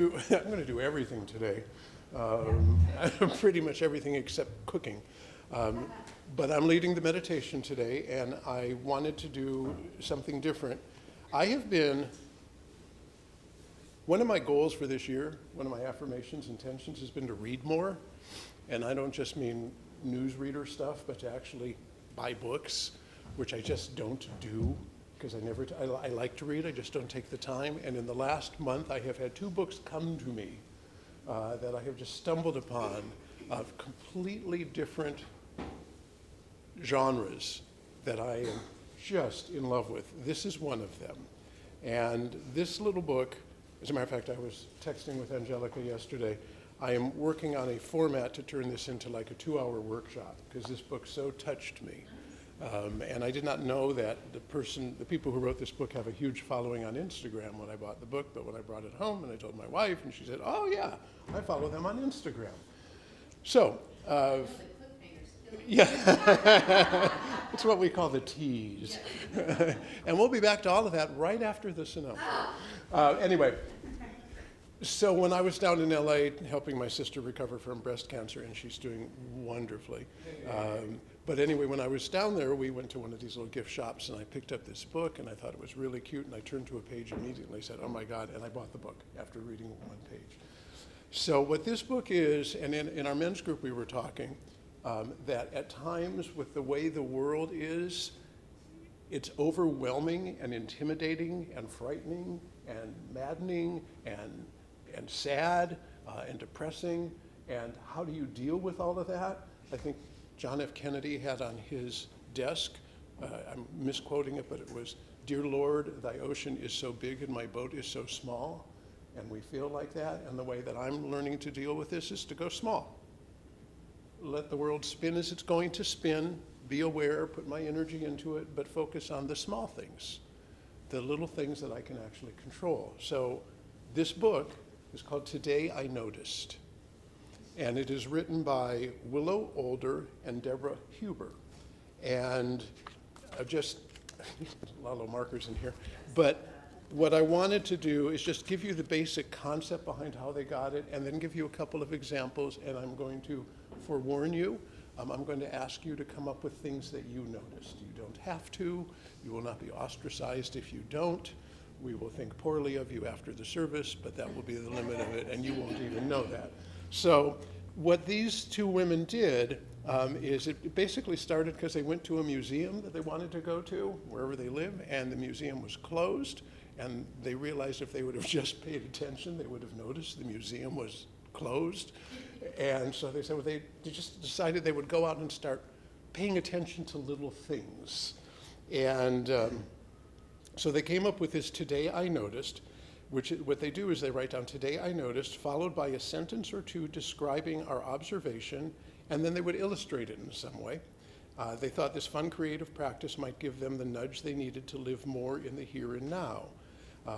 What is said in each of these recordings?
I'm going to do everything today, pretty much everything except cooking. But I'm leading the meditation today, and I wanted to do something different. One of my goals for this year, one of my affirmations, intentions, has been to read more. And I don't just mean newsreader stuff, but to actually buy books, which I just don't do. Because I like to read, I just don't take the time. And in the last month, I have had 2 books come to me that I have just stumbled upon of completely different genres that I am just in love with. This is one of them. And this little book, as a matter of fact, I was texting with Angelica yesterday. I am working on a format to turn this into like a 2-hour workshop because this book so touched me. And I did not know that the people who wrote this book have a huge following on Instagram when I bought the book, but when I brought it home and I told my wife, and she said, oh yeah, I follow them on Instagram. So, yeah, it's what we call the tease. And we'll be back to all of that right after this announcement. Anyway, so when I was down in LA helping my sister recover from breast cancer, and she's doing wonderfully, but anyway, when I was down there, we went to one of these little gift shops, and I picked up this book, and I thought it was really cute, and I turned to a page immediately, said, oh my God, and I bought the book after reading one page. So what this book is, and in our men's group we were talking, that at times with the way the world is, it's overwhelming and intimidating and frightening and maddening and sad and depressing, and how do you deal with all of that? I think John F. Kennedy had on his desk, I'm misquoting it, but it was, "Dear Lord, thy ocean is so big and my boat is so small." And we feel like that, and the way that I'm learning to deal with this is to go small. Let the world spin as it's going to spin, be aware, put my energy into it, but focus on the small things, the little things that I can actually control. So this book is called Today I Noticed. And it is written by Willow and Deborah Huber. And I've just, a lot of markers in here, but what I wanted to do is just give you the basic concept behind how they got it, and then give you a couple of examples, and I'm going to forewarn you. I'm going to ask you to come up with things that you noticed. You don't have to. You will not be ostracized if you don't. We will think poorly of you after the service, but that will be the limit of it, and you won't even know that. So what these 2 women did is it basically started because they went to a museum that they wanted to go to, wherever they live, and the museum was closed, and they realized if they would have just paid attention, they would have noticed the museum was closed. And so they said, well, they just decided they would go out and start paying attention to little things. And so they came up with this Today I Noticed, which what they do is they write down Today I Noticed, followed by a sentence or 2 describing our observation, and then they would illustrate it in some way. They thought this fun creative practice might give them the nudge they needed to live more in the here and now.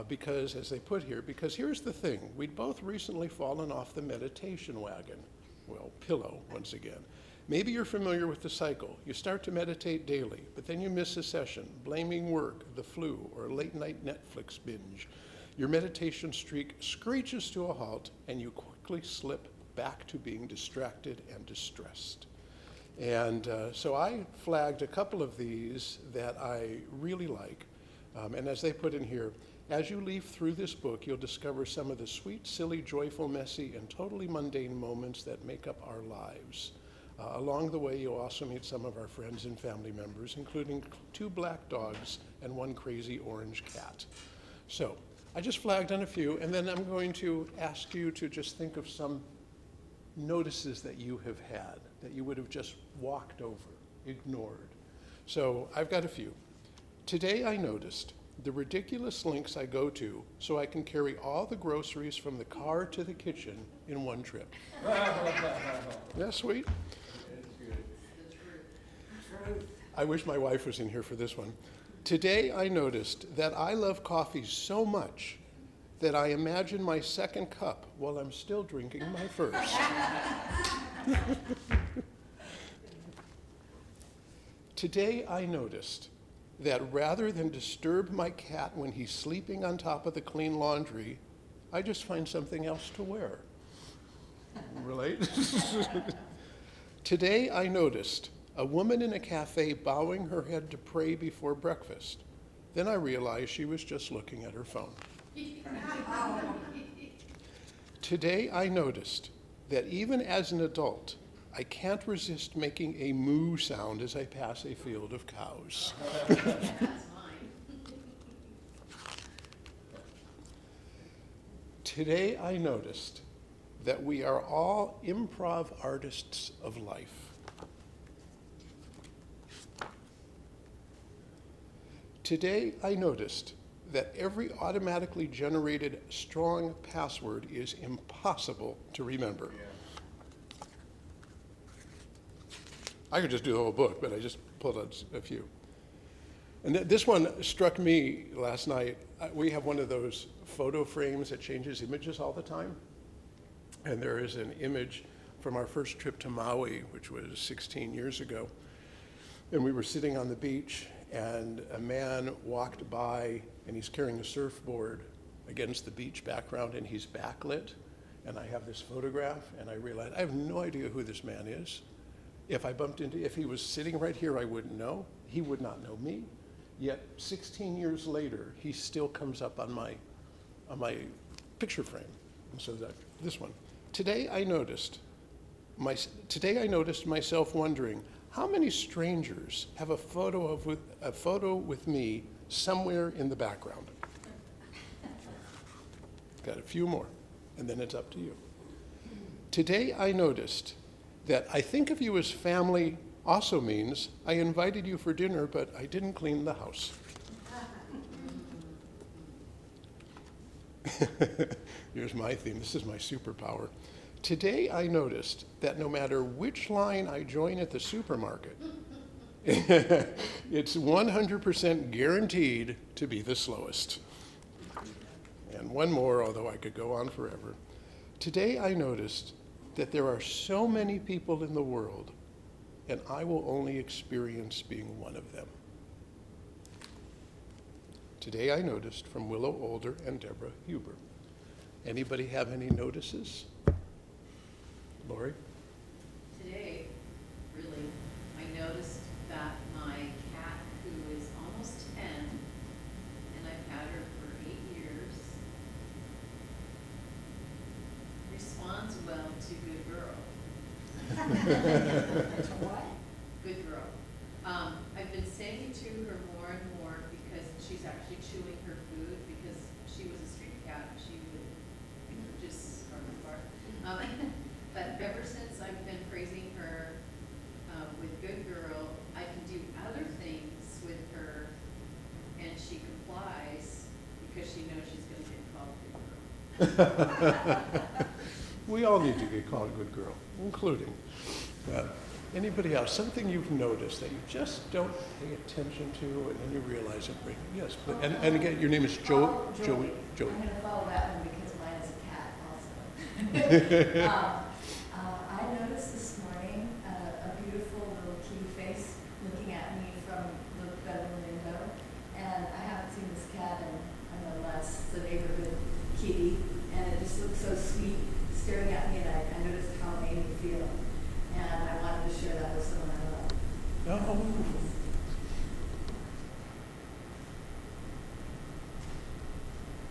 Because, as they put here, because here's the thing, we'd both recently fallen off the meditation wagon. Well, pillow, once again. Maybe you're familiar with the cycle. You start to meditate daily, but then you miss a session, blaming work, the flu, or a late-night Netflix binge. Your meditation streak screeches to a halt, and you quickly slip back to being distracted and distressed. And so I flagged a couple of these that I really like. And as they put in here, as you leaf through this book, you'll discover some of the sweet, silly, joyful, messy, and totally mundane moments that make up our lives. Along the way, you'll also meet some of our friends and family members, including 2 black dogs and 1 crazy orange cat. So I just flagged on a few, and then I'm going to ask you to just think of some notices that you have had, that you would have just walked over, ignored. So I've got a few. Today I noticed the ridiculous lengths I go to so I can carry all the groceries from the car to the kitchen in one trip. That's sweet. I wish my wife was in here for this one. Today I noticed that I love coffee so much that I imagine my second cup while I'm still drinking my first. Today I noticed that rather than disturb my cat when he's sleeping on top of the clean laundry, I just find something else to wear. Relate? Today I noticed a woman in a cafe bowing her head to pray before breakfast. Then I realized she was just looking at her phone. Today I noticed that even as an adult, I can't resist making a moo sound as I pass a field of cows. That's mine. Today I noticed that we are all improv artists of life. Today I noticed that every automatically generated strong password is impossible to remember. Yeah. I could just do the whole book, but I just pulled out a few. And this one struck me last night. We have one of those photo frames that changes images all the time. And there is an image from our first trip to Maui, which was 16 years ago. And we were sitting on the beach, and a man walked by, and he's carrying a surfboard against the beach background, and he's backlit. And I have this photograph, and I realized I have no idea who this man is. If he was sitting right here, I wouldn't know. He would not know me. Yet 16 years later, he still comes up on my picture frame. And so this one. Today I noticed myself wondering, how many strangers have a photo with me somewhere in the background? Got a few more, and then it's up to you. Today I noticed that I think of you as family also means I invited you for dinner, but I didn't clean the house. Here's my theme. This is my superpower. Today I noticed that no matter which line I join at the supermarket, it's 100% guaranteed to be the slowest. And one more, although I could go on forever. Today I noticed that there are so many people in the world, and I will only experience being one of them. Today I noticed from Willow Older and Deborah Huber. Anybody have any notices? Lori? Today, really, I noticed that my cat, who is almost 10, and I've had her for 8 years, responds well to good girl. To what? Good girl. I've been saying it to her more and more because she's actually chewing her food, because she was a street cat. She would just start apart. But ever since I've been praising her with good girl, I can do other things with her, and she complies because she knows she's going to get called good girl. We all need to get called good girl, including. Anybody else? Something you've noticed that you just don't pay attention to, and then you realize it. Yes, but, and again, your name is Joey. I'm going to follow that one because mine is a cat also. I noticed this morning a beautiful little kitty face looking at me from the bedroom window, and I haven't seen this cat in, I don't know, less the neighborhood kitty, and it just looked so sweet staring at me, and I noticed how it made me feel, and I wanted to share that with someone I love. Oh, wonderful.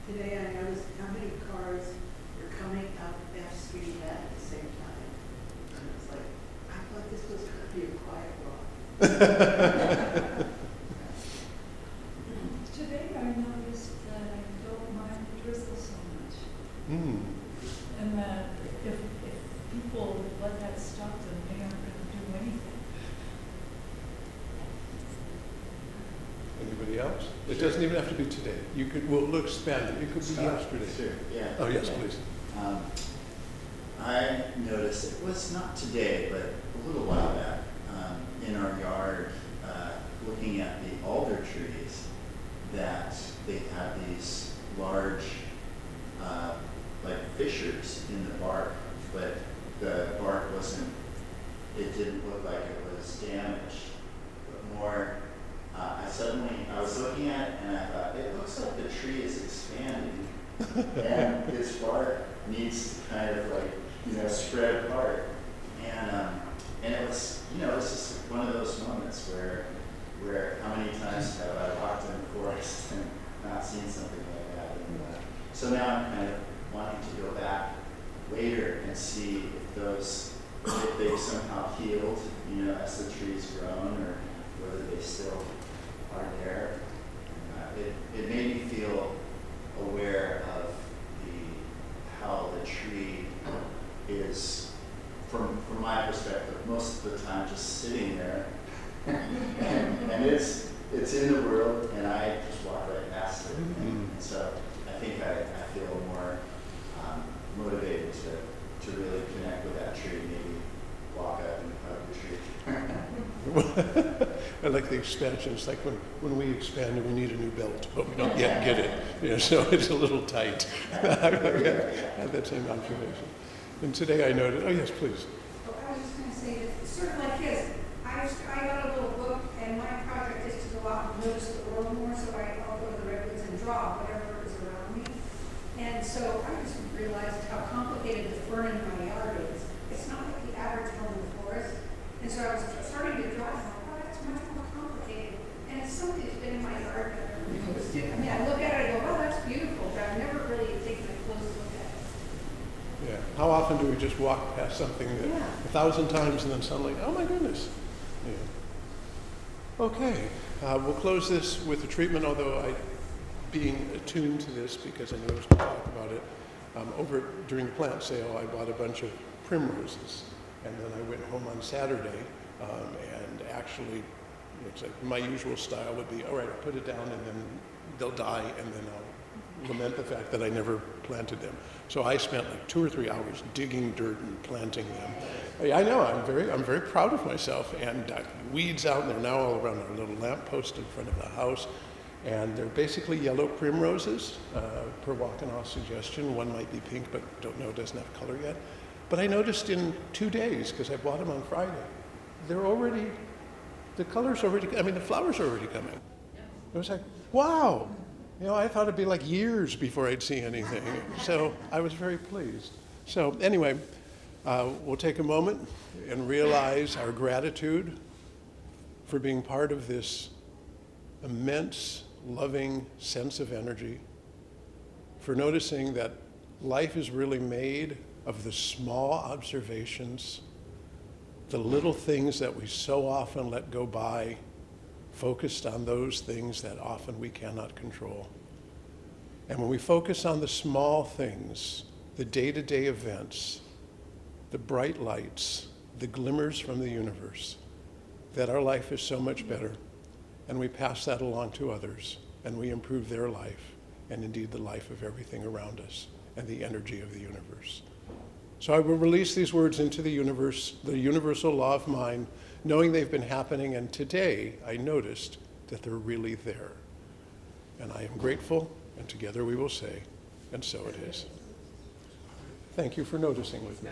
Today I noticed how many cars were coming out of F Street at the same time. And it was like, I thought this was going to be a quiet walk. Today I noticed that I don't mind the drizzle so much. Mm. And that if people let that stop them, they aren't going to do anything. Anybody else? It doesn't even have to be today. You could, we'll expand it. It could be yesterday. Sure, yeah. Oh, yes, Yeah. please. I noticed, it was not today, but a little while back, in our yard, looking at the alder trees, that they had these large, like fissures in the bark, but the bark wasn't, it didn't look like it was damaged, but more, I was looking at it and I thought, it looks like the tree is expanding. and its bark needs to kind of like, spread apart. And it was, it's just one of those moments where how many times have I walked in the forest and not seen something like that? And, so now I'm kind of wanting to go back later and see if they've somehow healed, as the tree's grown, or whether they still are there. It made me feel aware of how the tree is, from my perspective, most of the time just sitting there, and it's in the world, and I just walk right past it. And so I think I feel more motivated to really connect with that tree, maybe walk up and hug the tree. I like the expansion. It's like when we expand and we need a new belt, but we don't yet get it. So it's a little tight. I had that same observation. And today I noted, oh yes, please. Well, I was just going to say that it's sort of like his. I got a little book, and my project is to go out and notice the world more, so I'll go to the redwoods and draw whatever is around me. And so I just realized how complicated the fern in my yard is. It's not like the average one in the forest. And so I was starting to draw, and I'm like, oh, that's much more complicated. And it's something that's been in my yard that I never noticed it. I mean, I look at it and go, oh, that's beautiful, but I've never really taken a close look at it. Yeah. How often do we just walk past something that 1,000 times and then suddenly, oh my goodness. Yeah. Okay. We'll close this with a treatment, although being attuned to this because I knew I was going to talk about it. During the plant sale, I bought a bunch of primroses. And then I went home on Saturday, and actually, it's like my usual style would be, all right, I'll put it down and then they'll die, and then I'll lament the fact that I never planted them. So I spent like 2 or 3 hours digging dirt and planting them. I know, I'm very proud of myself, and weeds out, and they're now all around our little lamppost in front of the house. And they're basically yellow primroses, per Wakanaw's suggestion. One might be pink, but don't know, doesn't have color yet. But I noticed in 2 days, because I bought them on Friday, the flowers are already coming. It was like, wow. I thought it'd be like years before I'd see anything. So I was very pleased. So anyway, we'll take a moment and realize our gratitude for being part of this immense, loving sense of energy, for noticing that life is really made of the small observations, the little things that we so often let go by, focused on those things that often we cannot control. And when we focus on the small things, the day-to-day events, the bright lights, the glimmers from the universe, that our life is so much better, and we pass that along to others, and we improve their life, and indeed the life of everything around us, and the energy of the universe. So I will release these words into the universe, the universal law of mind, knowing they've been happening, and today I noticed that they're really there. And I am grateful, and together we will say, and so it is. Thank you for noticing with me.